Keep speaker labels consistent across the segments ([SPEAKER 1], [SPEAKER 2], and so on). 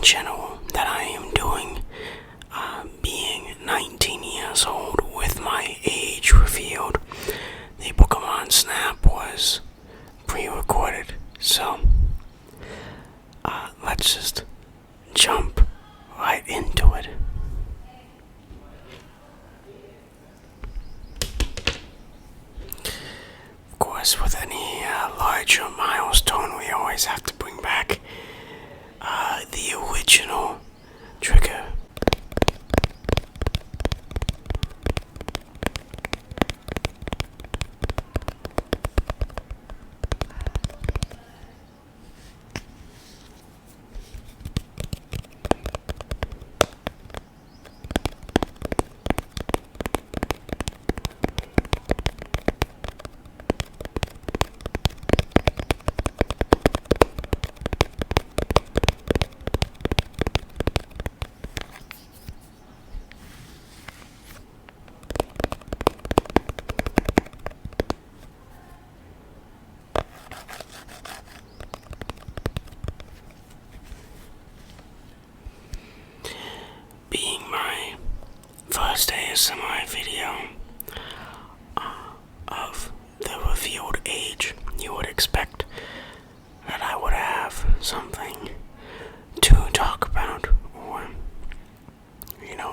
[SPEAKER 1] in general that I am doing, being 19 years old with my age revealed. The Pokemon Snap was pre-recorded, so let's just jump right into it. Of course, with any larger milestone, we always have to bring back the original trigger. Being my first ASMR video of the revealed age, you would expect that I would have something to talk about, or,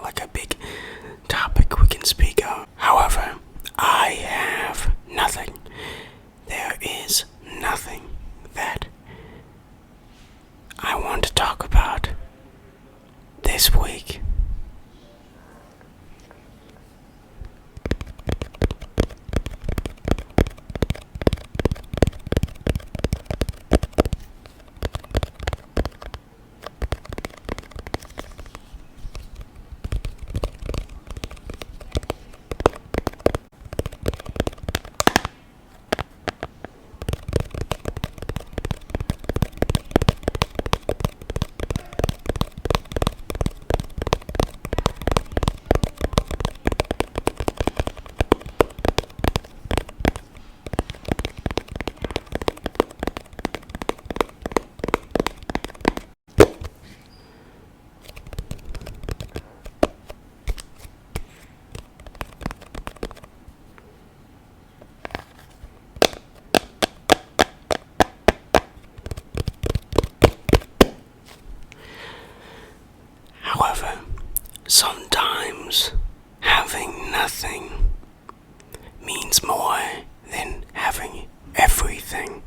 [SPEAKER 1] like a big topic we can speak of. However, I have nothing. There is nothing that I want to talk about this week. However, sometimes having nothing means more than having everything.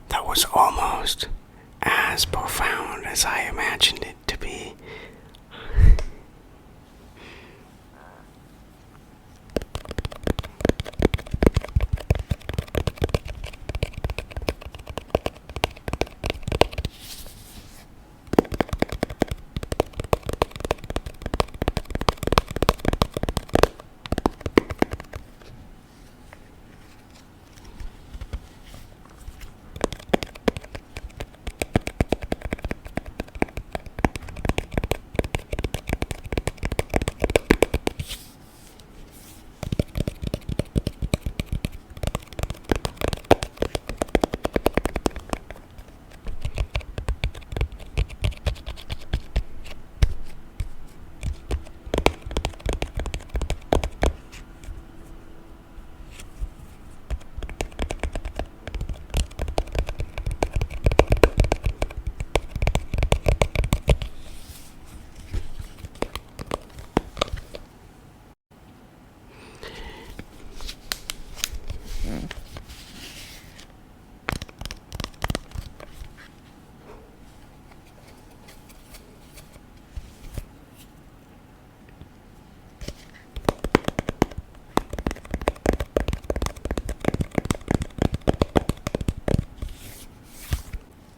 [SPEAKER 1] That was almost as profound as I imagined it to be.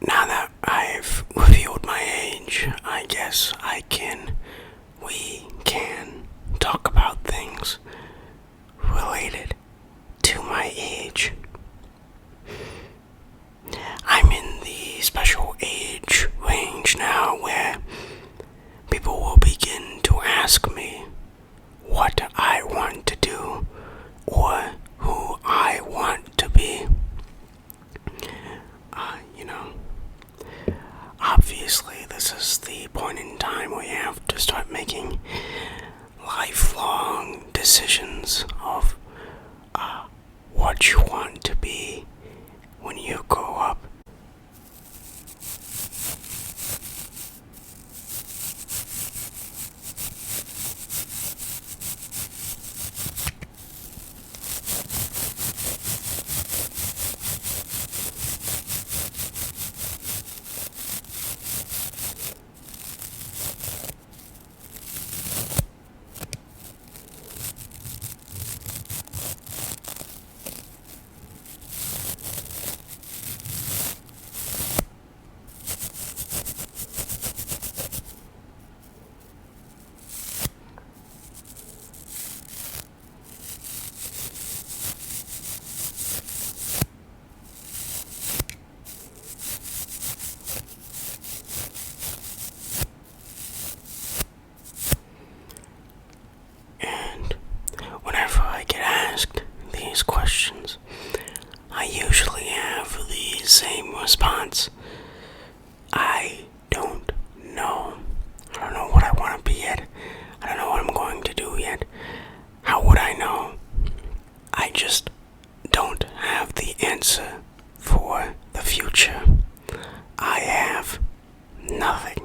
[SPEAKER 1] Now that I've revealed my age, I guess we can talk about things related to my age. I'm in the special age range now where people will begin to ask me what I want to do or who I want to be. point in time where you have to start making lifelong decisions of what you want to be when you grow up. Whenever I get asked these questions, I usually have the same response. I don't know. I don't know what I want to be yet. I don't know what I'm going to do yet. How would I know? I just don't have the answer for the future. I have nothing.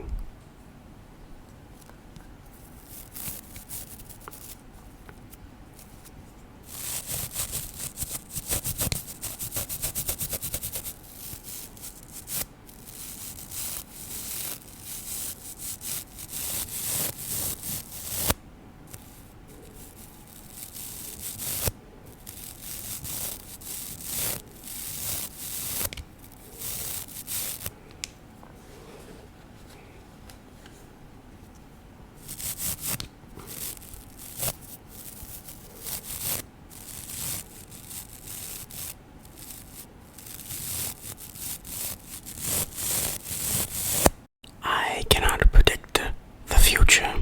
[SPEAKER 1] I cannot predict the future,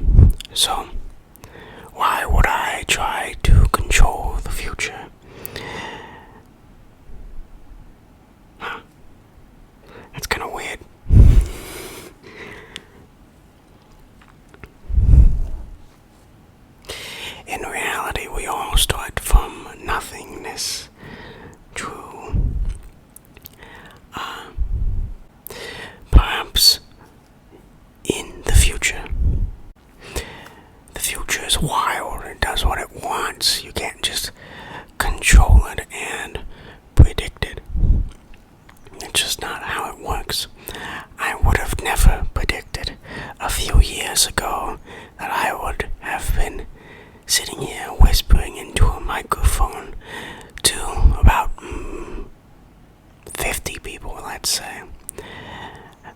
[SPEAKER 1] so why would I try to control the future? That's kind of weird. In reality, we all start from nothingness. True. Perhaps in the future. The future is wild. It does what it wants. You can't just control it and predict it. It's just not how it works. I would have never predicted a few years ago that I would have been sitting here whispering into a microphone to about 50 people, let's say.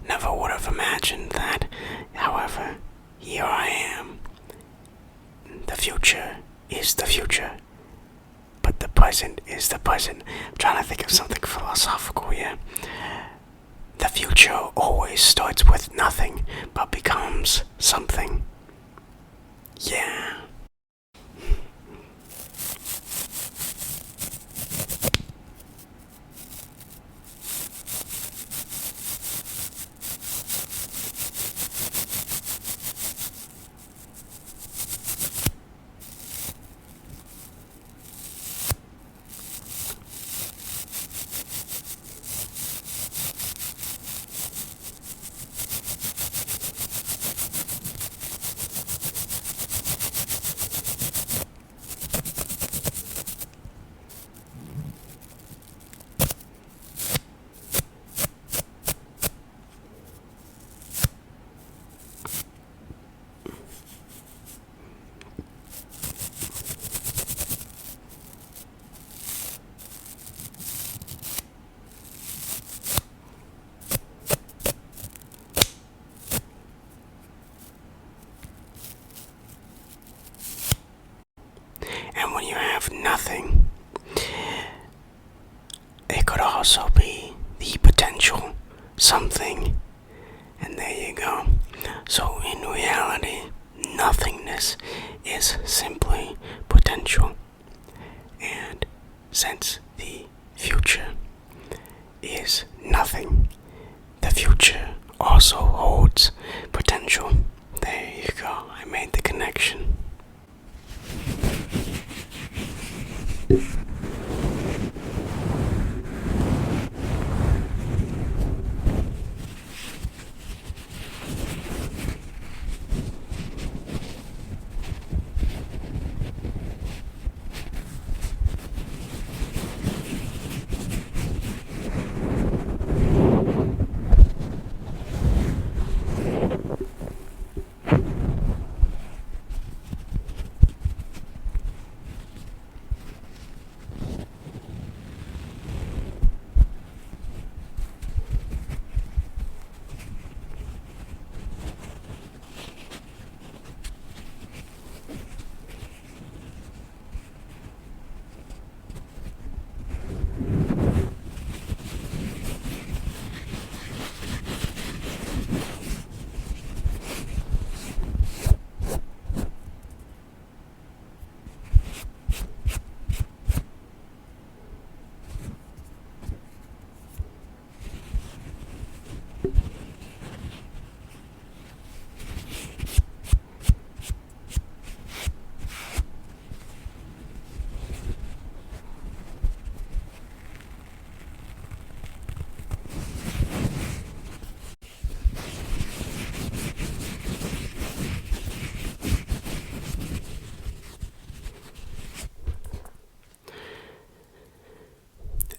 [SPEAKER 1] Never would have imagined that. However, here I am. The future is the future, but the present is the present. I'm trying to think of something philosophical here. The future always starts with nothing, but becomes something. Yeah. And when you have nothing, it could also be the potential something. And there you go. So in reality, nothingness is simply potential. And since the future is nothing, the future also holds potential. potential. There you go. I made the connection.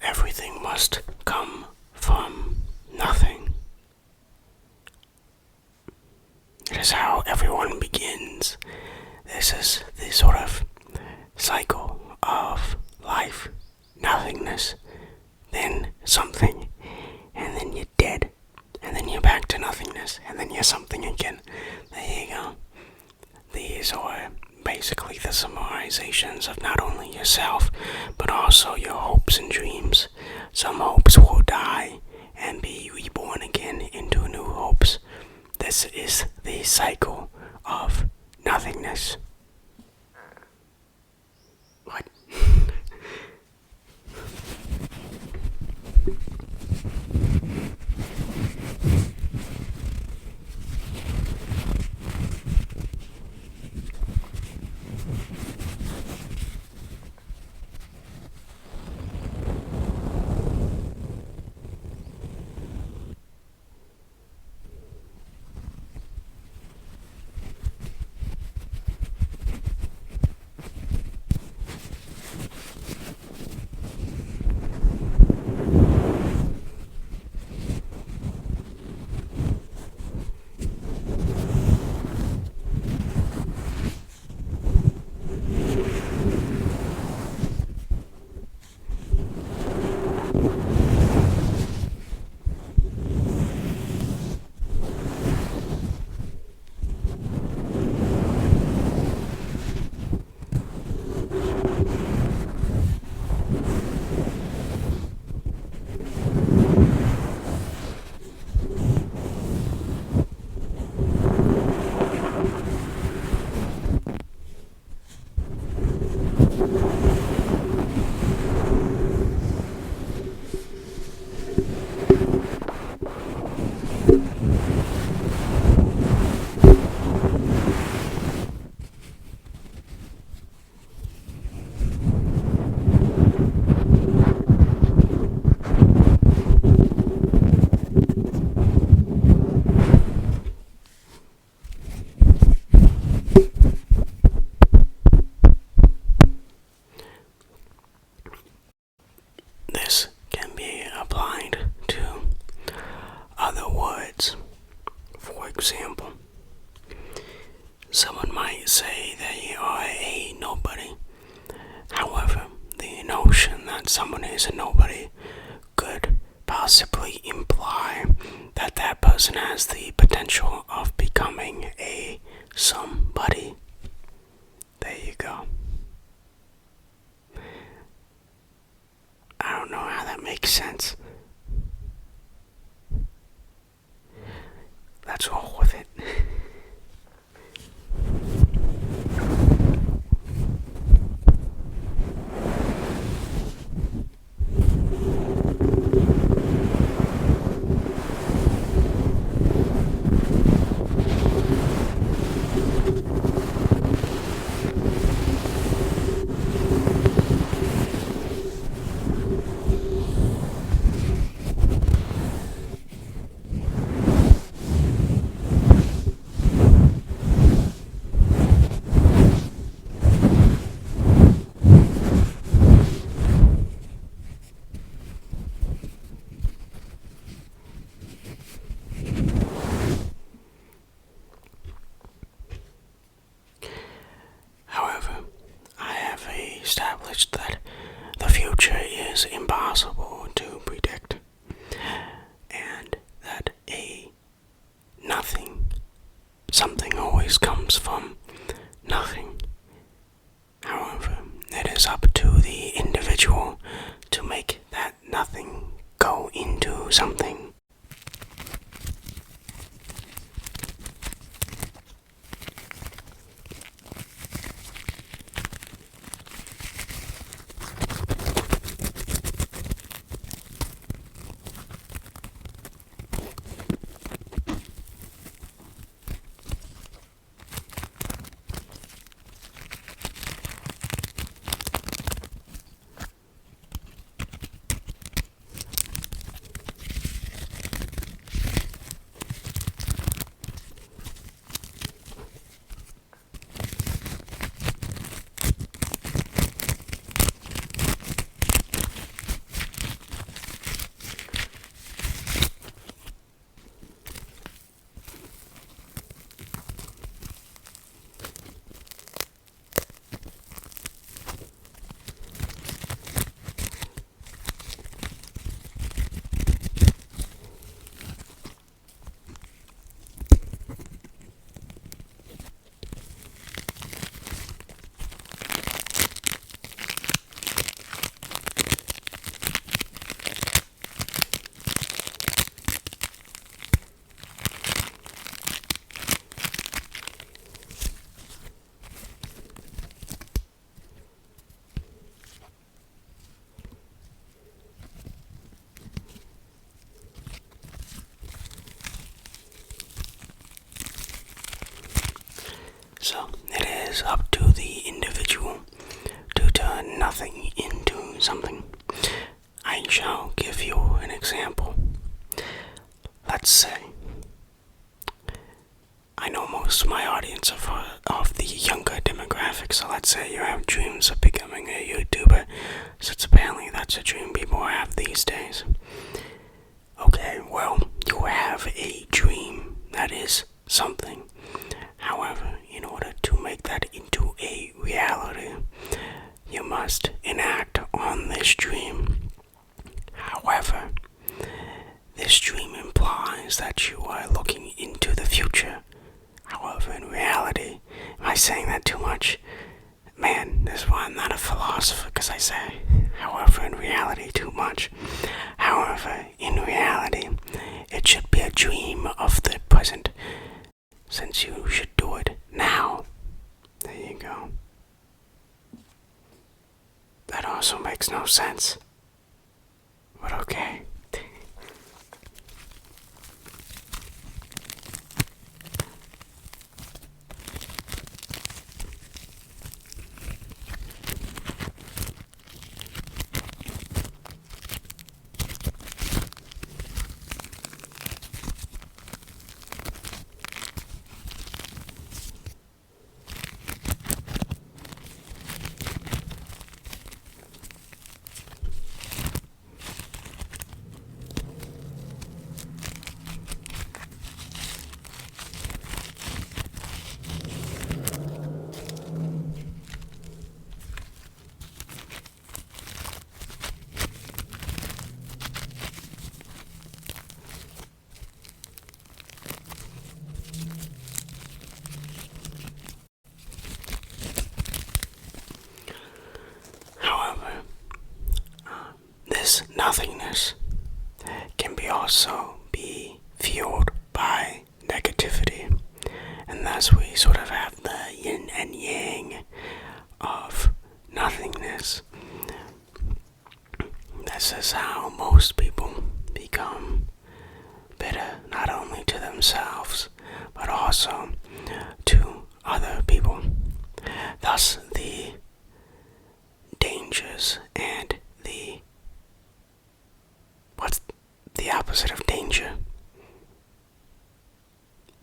[SPEAKER 1] Everything must come from nothing. It is how everyone begins. This is the sort of cycle of life. Nothingness, then something, and then you're dead, and then you're back to nothingness, and then you're something again. There you go. These are basically the summarizations of not only yourself, but also your hopes and dreams. Some hopes will die and be reborn again into new hopes. This is the cycle of nothingness. What? This can be applied to other words. For example, someone might say they are a nobody. However, the notion that someone is a nobody could possibly imply that that person has the potential of becoming a somebody. There you go. I don't know how that makes sense. Let's roll with it. something always comes from nothing. However, it is up to the individual to make that nothing go into something. So it is up to the individual to turn nothing into something. I shall give you an example. Let's say, I know most of my audience are of the younger demographic, so let's say you have dreams of becoming a YouTuber, since apparently that's a dream people have these days. Okay, well, you have a dream that is something. However, in order to make that into a reality, you must enact on this dream. However, this dream implies that you are looking into the future. However, in reality, am I saying that too much? Man, this is why I'm not a philosopher, because I say, however, in reality, too much. However, in reality, it should be a dream of the present, since you should do it now. There you go. That also makes no sense. But okay. This nothingness can also be fueled by negativity, and thus we sort of have the yin and yang of nothingness. This is how most people become bitter, not only to themselves, but also to other people. Thus, the dangers and what's the opposite of danger?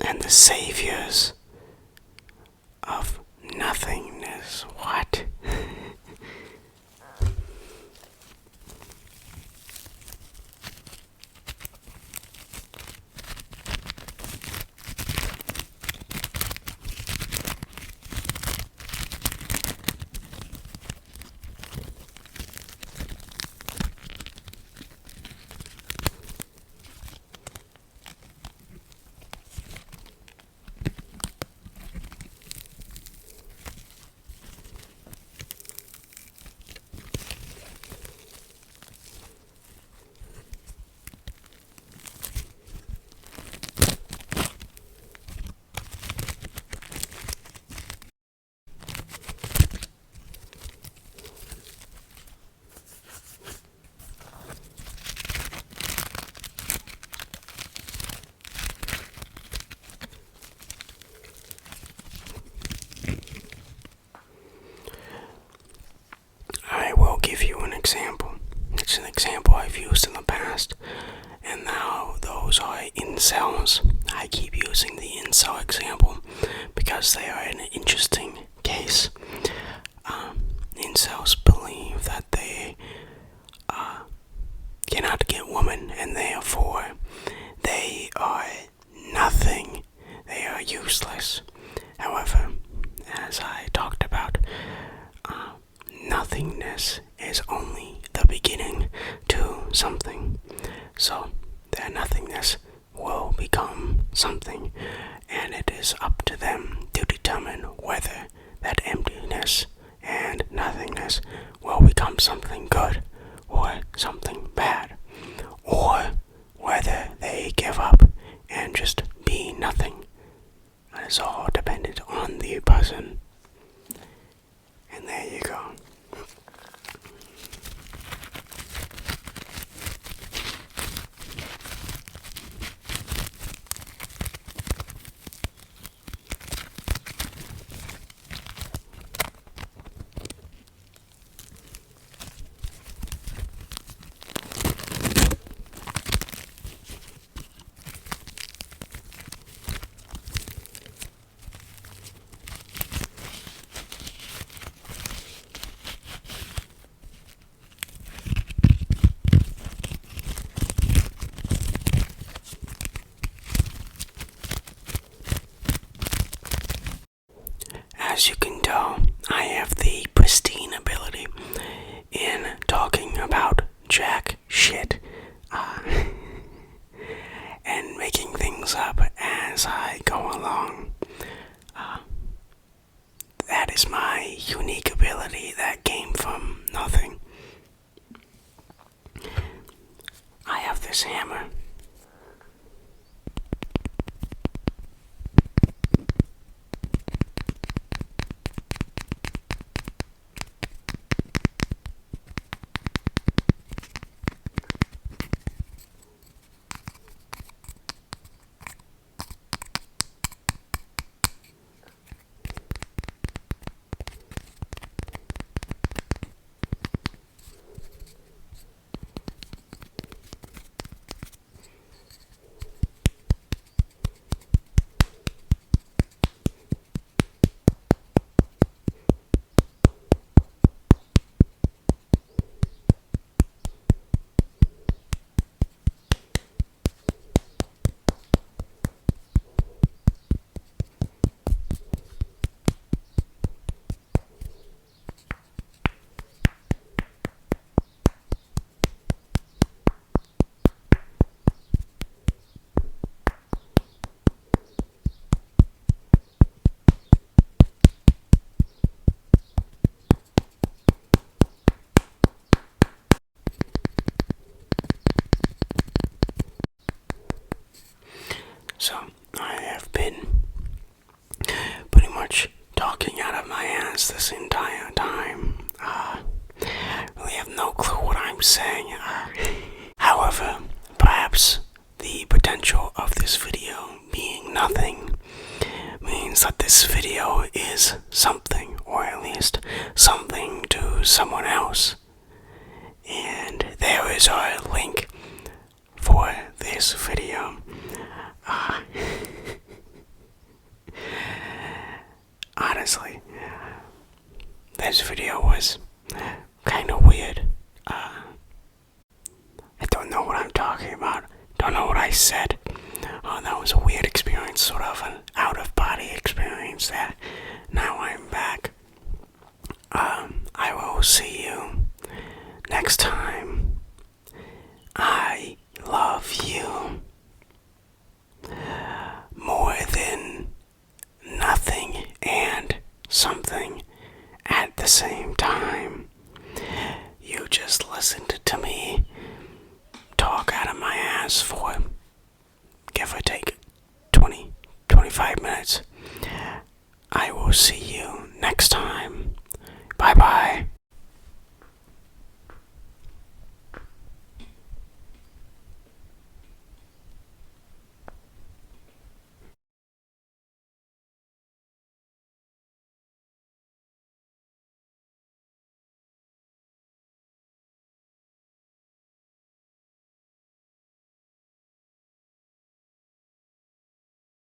[SPEAKER 1] And the saviors of nothingness. What? example. It's an example I've used in the past, and now those are incels. I keep using the incel example because they are an interesting case. Incels believe that they cannot get women, and therefore they are nothing. They are useless. However, as I talked about, nothingness is only the beginning to something. So their nothingness will become something, and it is up to them to determine whether that emptiness and nothingness will become something good or something bad, or whether they give up and just be nothing. It is all dependent on the person. And there you go. As you can tell, I have the pristine ability in talking about jack shit and making things up as I go along. That is my unique ability that came from nothing. I have this hammer. So, I have been pretty much talking out of my ass this entire time. Really have no clue what I'm saying. However, perhaps the potential of this video being nothing means that this video is something, or at least something to someone else. And there is our link for this video. Honestly, this video was kind of weird. I don't know what I'm talking about. Don't know what I said. That was a weird experience, sort of an out-of-body experience there. Now I'm back. I will see you next time. I love you more than nothing and something at the same time. You just listened to me talk out of my ass for, give or take, 25 minutes. I will see you next time. Bye bye.